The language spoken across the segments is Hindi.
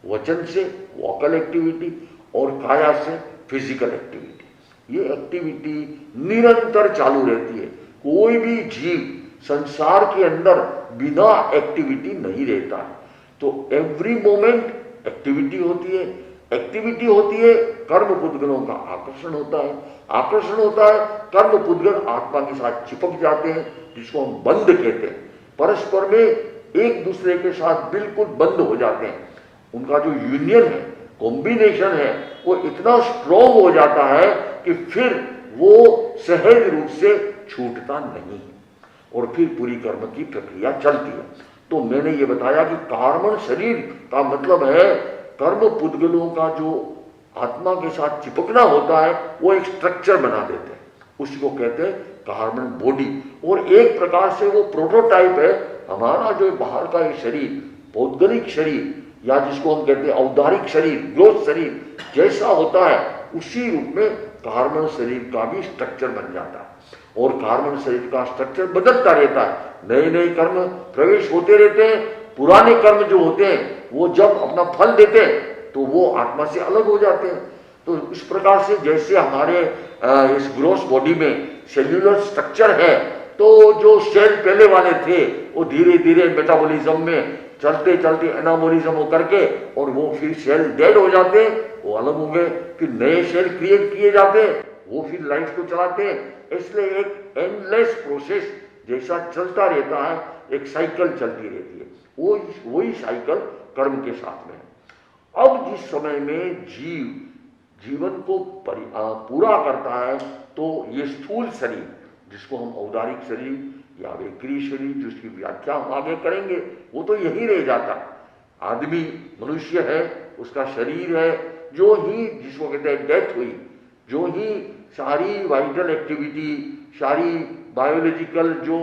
वचन से वोकल एक्टिविटी और काया से फिजिकल एक्टिविटी। ये एक्टिविटी निरंतर चालू रहती है। कोई भी जीव संसार के अंदर बिना एक्टिविटी नहीं रहता है। तो एवरी मोमेंट एक्टिविटी होती है। एक्टिविटी होती है, कर्म पुद्गलों का आकर्षण होता है। आकर्षण होता है, कर्म पुद्गल आत्मा के साथ चिपक जाते हैं, जिसको हम बंध कहते हैं। परस्पर में एक दूसरे के साथ बिल्कुल बंद हो जाते हैं। उनका जो यूनियन है, कॉम्बिनेशन है, वो इतना स्ट्रॉन्ग हो जाता है कि फिर वो सहज रूप से छूटता नहीं और फिर पूरी कर्म की प्रक्रिया चलती है। तो मैंने ये बताया कि कार्बन शरीर का मतलब है कर्म पुद्गलों का जो आत्मा के साथ चिपकना होता है, वो एक स्ट्रक्चर बना देते हैं, उसको कहते हैं कार्बन बॉडी। और एक प्रकार से वो प्रोटोटाइप है हमारा जो बाहर का ये शरीर, पौद्गलिक शरीर, या जिसको हम कहते हैं औदारिक शरीर, ग्रोथ शरीर जैसा होता है, उसी रूप में कार्बन शरीर का भी स्ट्रक्चर बन जाता है। और कार्बन शरीर का स्ट्रक्चर बदलता रहता है, नए नए कर्म प्रवेश होते रहते हैं। पुराने कर्म जो होते हैं वो जब अपना फल देते हैं तो वो आत्मा से अलग हो जाते हैं। तो इस प्रकार से जैसे हमारे इस ग्रोस बॉडी में सेल्यूलर स्ट्रक्चर है, तो जो सेल पहले वाले थे वो धीरे धीरे मेटाबॉलिज्म में चलते चलते एनाबॉलिज्म होकर के, और वो फिर सेल डेड हो जाते हैं, वो अलग हो गए, फिर नए सेल क्रिएट किए जाते हैं, वो फिर लाइफ को चलाते हैं। इसलिए एक एंडलेस प्रोसेस जैसा चलता रहता है, एक साइकिल चलती रहती है। वही साइकिल कर्म के साथ में है। अब जिस समय में जीवन को पूरा करता है, तो ये स्थूल शरीर, जिसको हम औदारिक शरीर या वैक्री शरीर, जिसकी व्याख्या हम आगे करेंगे, वो तो यही रह जाता है। आदमी मनुष्य है, उसका शरीर है, जो ही जिसको कहते हैं डेथ हुई, जो ही सारी वाइटल एक्टिविटी, सारी बायोलॉजिकल जो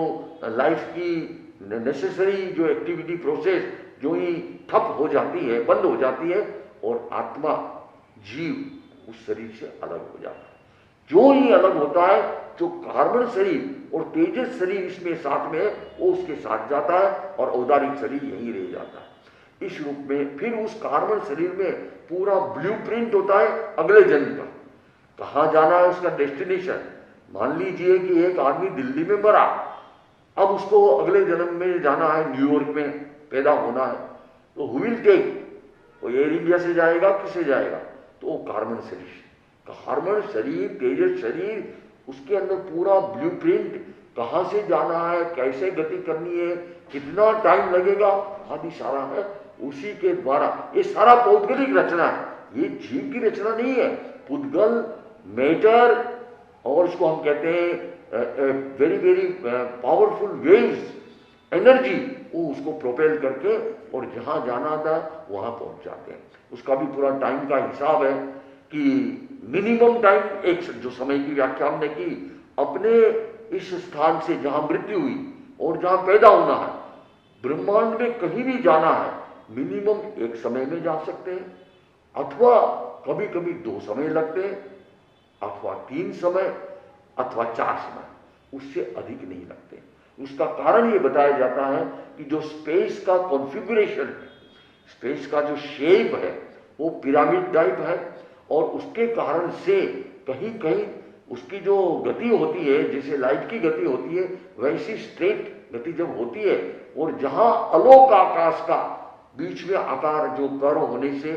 लाइफ की नेसेसरी जो एक्टिविटी प्रोसेस जो ही ठप हो जाती है, बंद हो जाती है, और आत्मा जीव उस शरीर से अलग हो जाता है। जो ही अलग होता है, जो कार्बन शरीर और तेजस शरीर इसमें साथ में है, वो उसके साथ जाता है, और औदारिक शरीर यहीं रह जाता है। इस रूप में फिर उस कार्बन शरीर में पूरा ब्लूप्रिंट होता है अगले जन्म का, कहाँ जाना है उसका डेस्टिनेशन। मान लीजिए कि एक आदमी दिल्ली में मरा, अब उसको अगले जन्म में जाना है, न्यूयॉर्क में पैदा होना है, तो हु विल टेक, वो एयर इंडिया से जाएगा, किससे जाएगा? तो वो कार्बन शरीर, तेजस शरीर, उसके अंदर पूरा ब्लूप्रिंट, कहाँ से जाना है, कैसे गति करनी है, कितना टाइम लगेगा, आदि सारा है उसी के द्वारा। ये सारा पौद्गलिक रचना है, ये जीव की रचना नहीं है। पुद्गल मैटर, और इसको हम कहते हैं very very powerful waves, energy, वो उसको प्रोपेल करके और जहां जाना था वहां पहुंच जाते हैं। उसका भी पूरा टाइम का हिसाब है कि मिनिमम टाइम, एक जो समय की व्याख्या हमने की, अपने इस स्थान से जहां मृत्यु हुई और जहां पैदा होना है, ब्रह्मांड में कहीं भी जाना है, मिनिमम एक समय में जा सकते हैं, अथवा कभी कभी 2 समय लगते हैं, अथवा 3 समय, अथवा 4 समय, उससे अधिक नहीं लगते। उसका कारण ये बताया जाता है कि जो स्पेस का कॉन्फ़िगरेशन है, स्पेस का जो शेप है, वो पिरामिड टाइप है, और उसके कारण से कहीं कहीं उसकी जो गति होती है, जैसे लाइट की गति होती है, वैसी स्ट्रेट गति जब होती है, और जहां अलोक आकाश का बीच में आकार जो कर्व होने से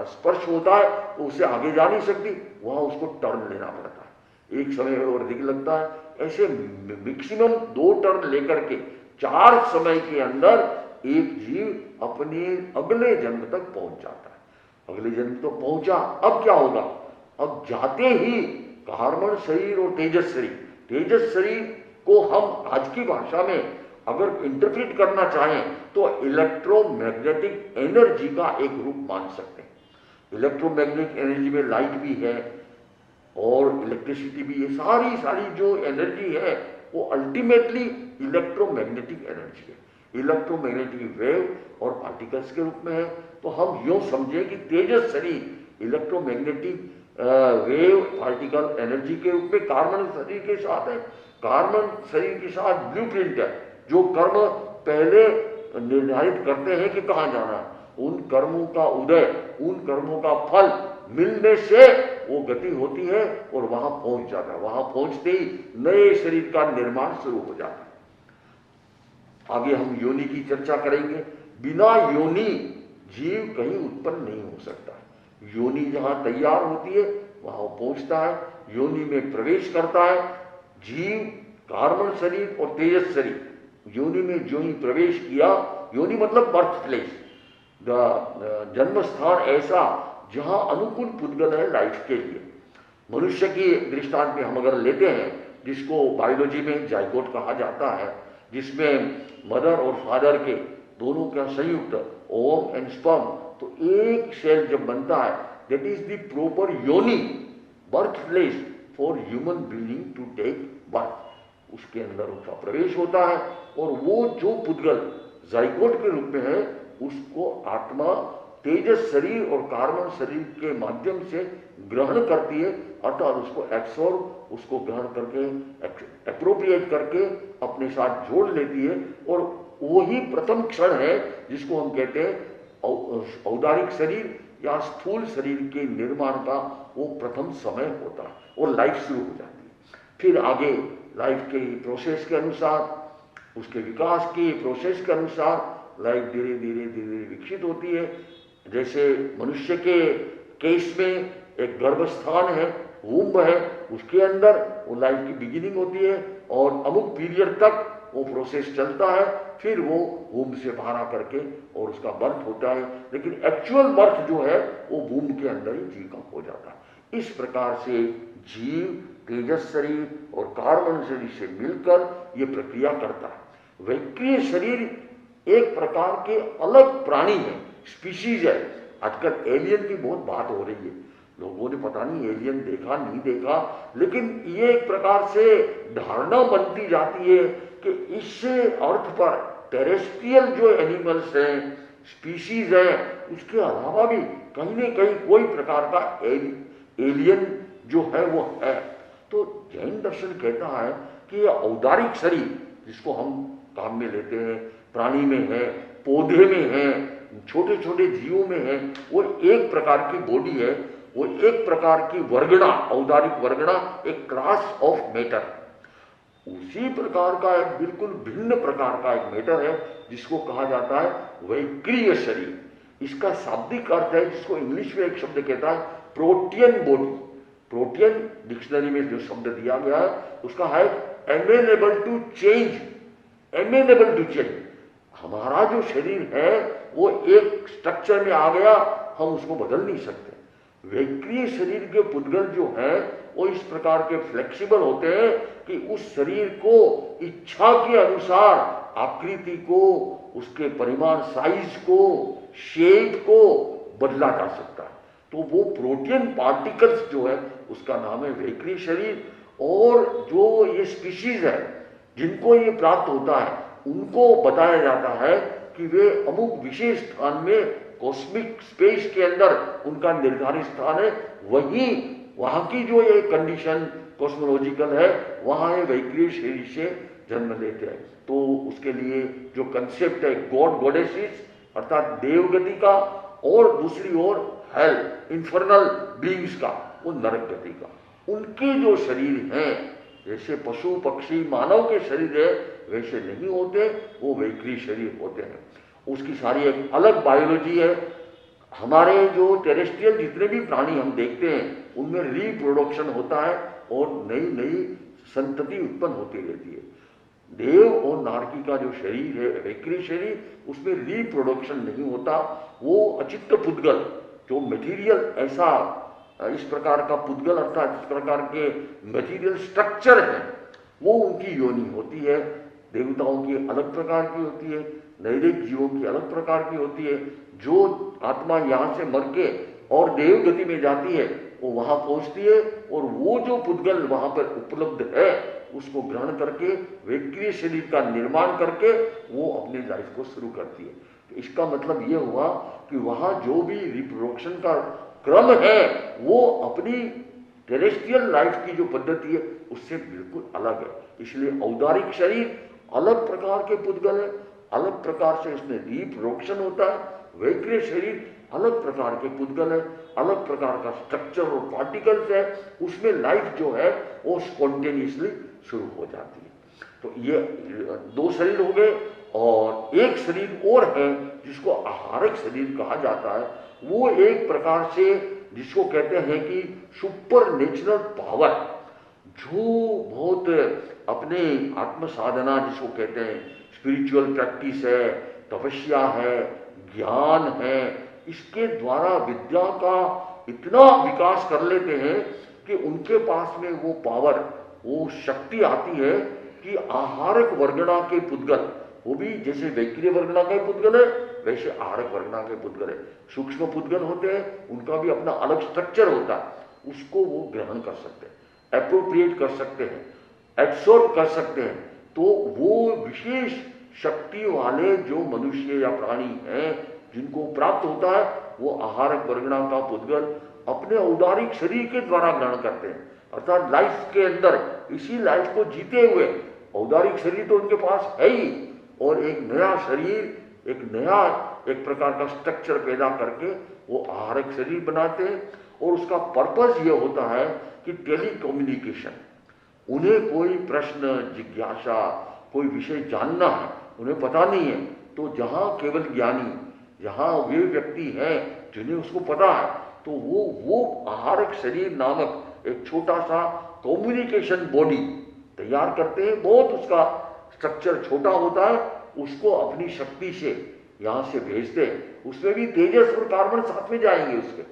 स्पर्श होता है, तो उसे आगे जा नहीं सकती, वहां उसको टर्न लेना पड़ता है, एक समय और अधिक लगता है। ऐसे मैक्सिमम 2 टर्न लेकर के 4 समय के अंदर एक जीव अपने अगले जन्म तक पहुंच जाता है। अगले जन्म तो पहुंचा, अब क्या होगा? अब जाते ही कार्बन शरीर और तेजस शरीर को हम आज की भाषा में अगर इंटरप्रेट करना चाहें तो इलेक्ट्रोमैग्नेटिक एनर्जी का एक रूप मान सकते हैं। इलेक्ट्रोमैग्नेटिक एनर्जी में लाइट भी है और इलेक्ट्रिसिटी भी है, सारी जो एनर्जी है वो अल्टीमेटली इलेक्ट्रोमैग्नेटिक एनर्जी है। इलेक्ट्रोमैग्नेटिक वेव और पार्टिकल्स के रूप में है। तो हम यूं समझें कि तेजस शरीर इलेक्ट्रोमैग्नेटिक वेव पार्टिकल एनर्जी के रूप में कार्बन शरीर के साथ है। कार्बन शरीर के साथ ब्लूप्रिंट है, जो कर्म पहले निर्धारित करते हैं कि कहाँ जाना है। उन कर्मों का उदय, उन कर्मों का फल मिलने से वो गति होती है और वहां पहुंच जाता है। वहां पहुंचते ही नए शरीर का निर्माण शुरू हो जाता है। आगे हम योनि की चर्चा करेंगे। बिना योनि जीव कहीं उत्पन्न नहीं हो सकता। योनि जहां तैयार होती है वहां पहुंचता है, योनि में प्रवेश करता है। जीव कार्बन शरीर और तेजस शरीर, योनि में जो ही प्रवेश किया, योनि मतलब बर्थ प्लेस, जन्म स्थान ऐसा जहां अनुकूल पुद्गल है लाइफ के लिए। मनुष्य की दृष्टांत में हम अगर लेते हैं, जिसको बायोलॉजी में जाइगोट कहा जाता है, जिसमें मदर और फादर के दोनों का संयुक्त ओवम एंड स्पर्म, तो एक सेल जब बनता है, दैट इज द प्रॉपर योनि, birth place for human being to take birth. उसके अंदर उसका प्रवेश होता है और वो जो पुद्गल जाइगोट के रूप में है उसको आत्मा तेजस शरीर और कार्बन शरीर के माध्यम से ग्रहण करती है, अर्थात उसको एब्सॉर्ब, उसको ग्रहण करके एप्रोप्रिएट करके अपने साथ जोड़ लेती है। और वही प्रथम क्षण है जिसको हम कहते हैं औदारिक शरीर या स्थूल शरीर के निर्माण का वो प्रथम समय होता है और लाइफ शुरू हो जाती है। फिर आगे लाइफ के प्रोसेस के अनुसार, उसके विकास के प्रोसेस के अनुसार लाइफ धीरे धीरे धीरे विकसित होती है। जैसे मनुष्य के केस में एक गर्भस्थान है, वुम्ब है, उसके अंदर वो लाइफ की बिगिनिंग होती है और अमुक पीरियड तक वो प्रोसेस चलता है, फिर वो वुम्ब से बाहर आकर के और उसका बर्थ होता है। लेकिन एक्चुअल बर्थ जो है वो वुम्ब के अंदर ही जीव का हो जाता है। इस प्रकार से जीव तेजस शरीर और कार्बन शरीर से मिलकर ये प्रक्रिया करता है। वैक्रिय शरीर एक प्रकार के अलग प्राणी है, स्पीशीज है। आजकल एलियन की बहुत बात हो रही है, लोगों ने पता नहीं एलियन देखा नहीं देखा, लेकिन ये एक प्रकार से धारणा बनती जाती है कि इससे अर्थ पर टेरेस्ट्रियल जो एनिमल्स हैं, स्पीशीज हैं, उसके अलावा भी कहीं न कहीं कोई प्रकार का एलियन जो है वो है। तो जैन दर्शन कहता है कि ये औदारिक शरीर जिसको हम काम में लेते हैं, प्राणी में है, पौधे में है, छोटे छोटे जीवों में है, वो एक प्रकार की बॉडी है, वो एक प्रकार की वर्गणा, औदारिक वर्गणा, एक क्लास ऑफ मैटर। उसी प्रकार का एक बिल्कुल भिन्न प्रकार का एक मैटर है जिसको कहा जाता है वैक्रिय शरीर। इसका शाब्दिक अर्थ है, जिसको इंग्लिश में एक शब्द कहता है प्रोटियन बॉडी। प्रोटियन डिक्शनरी में जो शब्द दिया गया है उसका है amenable to change, amenable to change. हमारा जो शरीर है वो एक स्ट्रक्चर में आ गया, हम उसको बदल नहीं सकते। वैक्रिय शरीर के पुद्गल जो है वो इस प्रकार के फ्लेक्सिबल होते हैं कि उस शरीर को इच्छा के अनुसार आकृति को, उसके परिमाण, साइज को, शेप को बदला जा सकता है। तो वो प्रोटीन पार्टिकल्स जो है उसका नाम है वैक्रिय शरीर। और जो ये स्पीशीज है जिनको ये प्राप्त होता है उनको बताया जाता है कि वे अमुक विशेष स्थान में कॉस्मिक स्पेस के अंदर उनका निर्धारित स्थान है, वहीं वहां की जो ये कंडीशन कॉस्मोलॉजिकल है वहां ये वैक्रिय शरीर से जन्म लेते हैं। तो उसके लिए जो कंसेप्ट है गॉड गॉडेसेस अर्थात देवगति का, और दूसरी ओर हेल इन्फर्नल बीइंग्स का, वो नरक गति का, उनके जो शरीर हैं जैसे पशु पक्षी मानव के शरीर है वैसे नहीं होते, वो वैक्रिय शरीर होते हैं। उसकी सारी एक अलग बायोलॉजी है। हमारे जो टेरेस्ट्रियल जितने भी प्राणी हम देखते हैं उनमें रिप्रोडक्शन होता है और नई नई संतति उत्पन्न होती रहती है। देव और नारकी का जो शरीर है वैक्रिय शरीर, उसमें रिप्रोडक्शन नहीं होता। वो अचित्त पुद्गल जो मटेरियल ऐसा इस प्रकार का पुद्गल अर्थात इस प्रकार के मटेरियल स्ट्रक्चर है वो उनकी योनि होती है। देवताओं की अलग प्रकार की होती है, नैतिक जीवों की अलग प्रकार की होती है। जो आत्मा यहाँ से मर के और देव गति में जाती है वो वहां पहुंचती है और वो जो पुद्गल वहां पर उपलब्ध है उसको ग्रहण करके वैक्रिय शरीर का निर्माण करके वो अपनी लाइफ को शुरू करती है। तो इसका मतलब ये हुआ कि वहां जो भी रिप्रोडक्शन का क्रम है वो अपनी टेरेस्ट्रियल लाइफ की जो पद्धति है उससे बिल्कुल अलग है। इसलिए औदारिक शरीर अलग प्रकार के पुद्गल है अलग प्रकार से इसमें रिप्रोडक्शन होता है। वैक्रिय शरीर अलग प्रकार के पुद्गल है, अलग प्रकार का स्ट्रक्चर और पार्टिकल्स है, उसमें लाइफ जो है वो स्पॉन्टेनियसली शुरू हो जाती है। तो ये दो शरीर हो गए, और एक शरीर और है जिसको आहारक शरीर कहा जाता है। वो एक प्रकार से जिसको कहते हैं कि सुपर नेचुरल पावर, जो बहुत अपने आत्म साधना जिसको कहते हैं, स्पिरिचुअल प्रैक्टिस है, तपस्या है, ज्ञान है, इसके द्वारा विद्या का इतना विकास कर लेते हैं कि उनके पास में वो पावर, वो शक्ति आती है कि आहारक वर्गणा के पुद्गल, वो भी जैसे वैक्रिय वर्गणा के पुद्गल है वैसे आहारक वर्गणा के पुद्गल है, सूक्ष्म पुद्गल होते हैं, उनका भी अपना अलग स्ट्रक्चर होता है, उसको वो ग्रहण कर सकते हैं, एप्रोप्रिएट कर सकते हैं, एब्सॉर्ब कर सकते हैं। तो वो विशेष शक्ति वाले जो मनुष्य या प्राणी हैं जिनको प्राप्त होता है, वो आहारक वर्गणा का पुद्गल अपने औदारिक शरीर के द्वारा ग्रहण करते हैं। अर्थात लाइफ के अंदर इसी लाइफ को जीते हुए, औदारिक शरीर तो उनके पास है ही, और एक नया शरीर, एक नया एक प्रकार का स्ट्रक्चर पैदा करके वो आहारक शरीर बनाते हैं। और उसका पर्पस ये होता है कि टेली कम्युनिकेशन, उन्हें कोई प्रश्न, जिज्ञासा, कोई विषय जानना है, उन्हें पता नहीं है, तो जहाँ केवल ज्ञानी, जहाँ वे व्यक्ति हैं जिन्हें उसको पता है, तो वो आहारक शरीर नामक एक छोटा सा कम्युनिकेशन बॉडी तैयार करते हैं। बहुत उसका स्ट्रक्चर छोटा होता है, उसको अपनी शक्ति से यहाँ से भेजते हैं। उसमें भी तेजस और कार्बन साथ में जाएंगे, उसके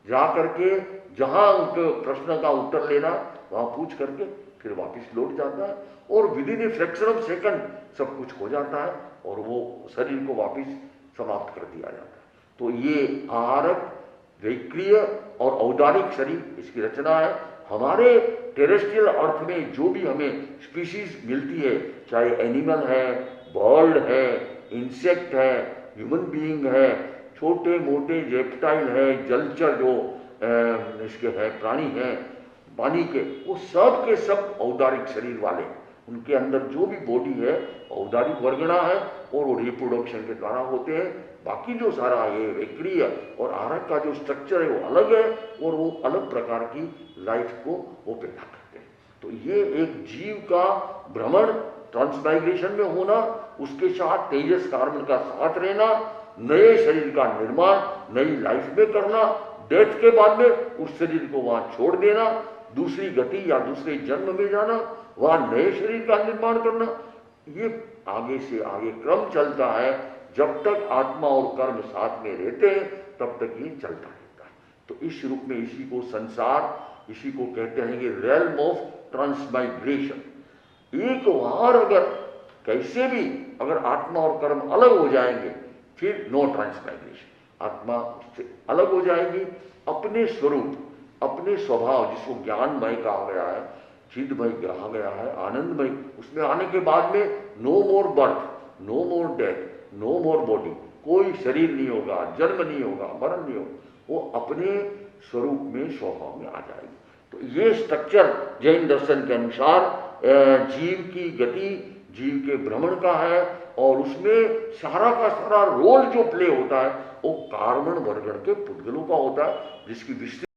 जा करके जहाँ उनके प्रश्न का उत्तर लेना वहाँ पूछ करके फिर वापस लौट जाता है, और with in a fraction of second सब कुछ हो जाता है, और वो शरीर को वापस समाप्त कर दिया जाता है। तो ये आहारक, वैक्रिय और औदारिक शरीर इसकी रचना है। हमारे टेरेस्ट्रियल अर्थ में जो भी हमें स्पीशीज मिलती है, चाहे एनिमल है, बर्ड है, इंसेक्ट है, ह्यूमन बीइंग है, छोटे मोटे रेप्टाइल है, जलचर जो इसके है प्राणी हैं पानी के, वो सब के सब औदारिक शरीर वाले, उनके अंदर जो भी बॉडी है औदारिक वर्गणा है, और वो रिप्रोडक्शन के द्वारा होते हैं। बाकी जो सारा ये वैक्रिय और आहारक का जो स्ट्रक्चर है वो अलग है, और वो अलग प्रकार की लाइफ को वो पैदा करते हैं। तो ये एक जीव का भ्रमण, ट्रांसमाइग्रेशन में होना, उसके साथ तेजस कार्बन का साथ रहना, नए शरीर का निर्माण नई लाइफ में करना, डेथ के बाद में उस शरीर को वहां छोड़ देना, दूसरी गति या दूसरे जन्म में जाना, वहां नए शरीर का निर्माण करना, ये आगे से आगे क्रम चलता है। जब तक आत्मा और कर्म साथ में रहते हैं तब तक ये चलता रहता है। तो इस रूप में इसी को संसार, इसी को कहते हैं कि रेल्म ऑफ ट्रांसमाइग्रेशन। एक बार अगर कैसे भी अगर आत्मा और कर्म अलग हो जाएंगे, फिर नो ट्रांसमाइग्रेशन, आत्मा उससे अलग हो जाएगी, अपने स्वरूप, अपने स्वभाव जिसको ज्ञानमय कहा गया है, चिदमय कहा गया है, आनंदमय, उसमें आने के बाद में नो मोर बर्थ, नो मोर डेथ, नो मोर बॉडी, कोई शरीर नहीं होगा, जन्म नहीं होगा, मरण नहीं होगा, वो अपने स्वरूप में, स्वभाव में आ जाएगी। तो ये स्ट्रक्चर जैन दर्शन के अनुसार जीव की गति, जीव के भ्रमण का है, और उसमें सारा का सारा रोल जो प्ले होता है वो कार्बन वर्गण के पुद्गलों का होता है, जिसकी विस्तृत